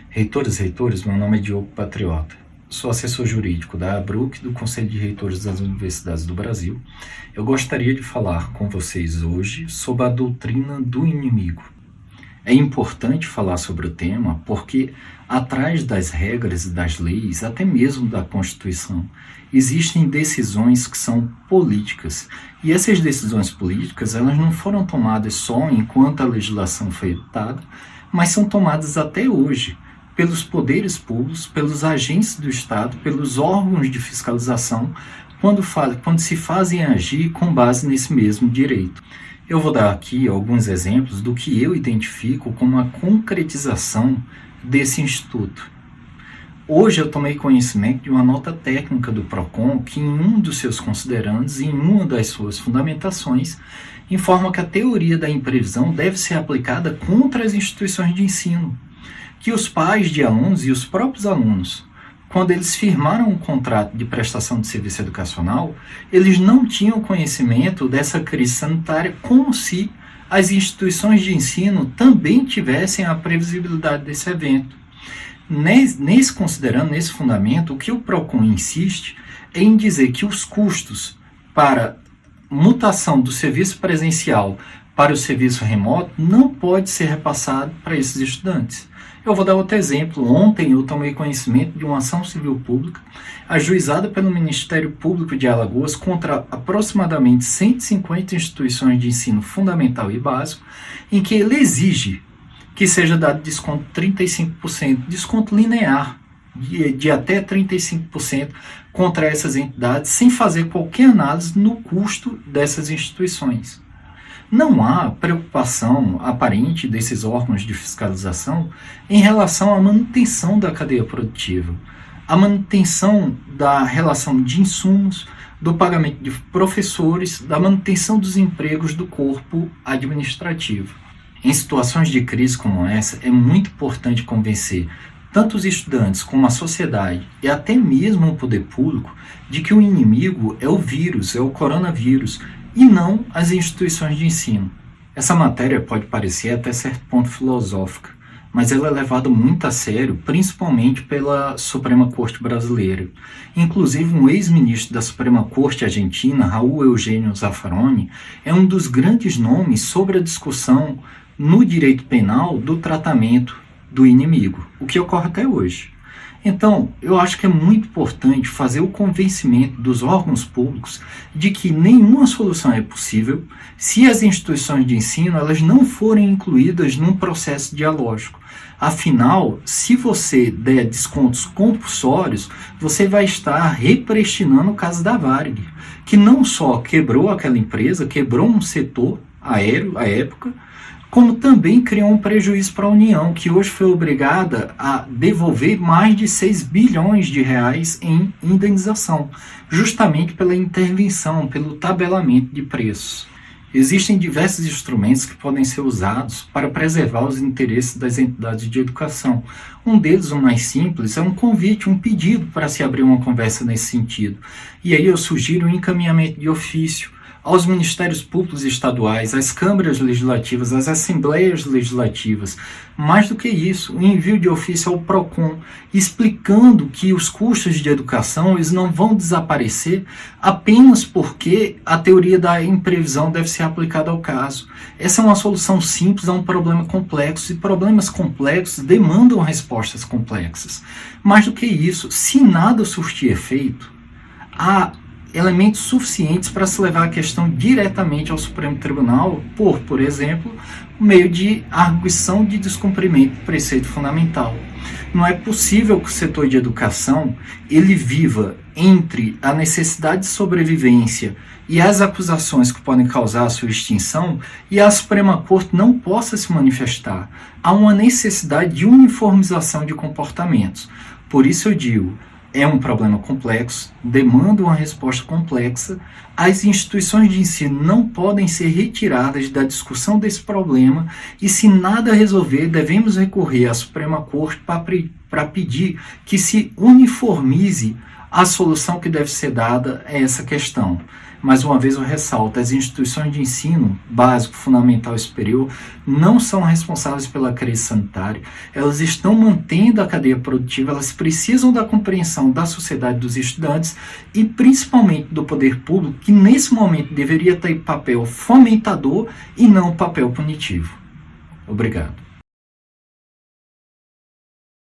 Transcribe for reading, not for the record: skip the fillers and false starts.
Reitores, meu nome é Diogo Patriota. Sou assessor jurídico da ABRUC, do Conselho de Reitores das Universidades do Brasil. Eu gostaria de falar com vocês hoje sobre a doutrina do inimigo. É importante falar sobre o tema porque, atrás das regras e das leis, até mesmo da Constituição, existem decisões que são políticas. E essas decisões políticas elas não foram tomadas só enquanto a legislação foi editada, mas são tomadas até hoje pelos poderes públicos, pelos agentes do Estado, pelos órgãos de fiscalização, quando se fazem agir com base nesse mesmo direito. Eu vou dar aqui alguns exemplos do que eu identifico como a concretização desse instituto. Hoje eu tomei conhecimento de uma nota técnica do PROCON que, em um dos seus considerandos, em uma das suas fundamentações, informa que a teoria da imprevisão deve ser aplicada contra as instituições de ensino, que os pais de alunos e os próprios alunos, quando eles firmaram um contrato de prestação de serviço educacional, eles não tinham conhecimento dessa crise sanitária, como se as instituições de ensino também tivessem a previsibilidade desse evento. Nesse fundamento, o que o PROCON insiste é em dizer que os custos para mutação do serviço presencial para o serviço remoto não pode ser repassado para esses estudantes. Eu vou dar outro exemplo. Ontem eu tomei conhecimento de uma ação civil pública ajuizada pelo Ministério Público de Alagoas contra aproximadamente 150 instituições de ensino fundamental e básico, em que ele exige que seja dado desconto de 35%, desconto linear de até 35% contra essas entidades, sem fazer qualquer análise no custo dessas instituições. Não há preocupação aparente desses órgãos de fiscalização em relação à manutenção da cadeia produtiva, a manutenção da relação de insumos, do pagamento de professores, da manutenção dos empregos do corpo administrativo. Em situações de crise como essa, é muito importante convencer tanto os estudantes como a sociedade e até mesmo o poder público de que o inimigo é o vírus, é o coronavírus, e não as instituições de ensino. Essa matéria pode parecer até certo ponto filosófica, mas ela é levada muito a sério, principalmente pela Suprema Corte Brasileira. Inclusive, um ex-ministro da Suprema Corte argentina, Raul Eugênio Zaffaroni, é um dos grandes nomes sobre a discussão no direito penal do tratamento do inimigo, o que ocorre até hoje. Então, eu acho que é muito importante fazer o convencimento dos órgãos públicos de que nenhuma solução é possível se as instituições de ensino elas não forem incluídas num processo dialógico. Afinal, se você der descontos compulsórios, você vai estar represtinando o caso da Varig, que não só quebrou aquela empresa, quebrou um setor aéreo à época, como também criou um prejuízo para a União, que hoje foi obrigada a devolver mais de 6 bilhões de reais em indenização, justamente pela intervenção, pelo tabelamento de preços. Existem diversos instrumentos que podem ser usados para preservar os interesses das entidades de educação. Um deles, o mais simples, é um convite, um pedido para se abrir uma conversa nesse sentido. E aí eu sugiro um encaminhamento de ofício aos ministérios públicos estaduais, às câmaras legislativas, às assembleias legislativas. Mais do que isso, o envio de ofício ao PROCON, explicando que os custos de educação eles não vão desaparecer apenas porque a teoria da imprevisão deve ser aplicada ao caso. Essa é uma solução simples a um problema complexo, e problemas complexos demandam respostas complexas. Mais do que isso, se nada surtir efeito, há elementos suficientes para se levar a questão diretamente ao Supremo Tribunal por exemplo, meio de arguição de descumprimento do preceito fundamental. Não é possível que o setor de educação ele viva entre a necessidade de sobrevivência e as acusações que podem causar a sua extinção e a Suprema Corte não possa se manifestar. Há uma necessidade de uniformização de comportamentos. Por isso eu digo, é um problema complexo, demanda uma resposta complexa. As instituições de ensino não podem ser retiradas da discussão desse problema e, se nada resolver, devemos recorrer à Suprema Corte para pedir que se uniformize a solução que deve ser dada a essa questão. mais uma vez eu ressalto, as instituições de ensino básico, fundamental e superior não são responsáveis pela crise sanitária, elas estão mantendo a cadeia produtiva, elas precisam da compreensão da sociedade, dos estudantes e principalmente do poder público, que nesse momento deveria ter papel fomentador e não papel punitivo. Obrigado.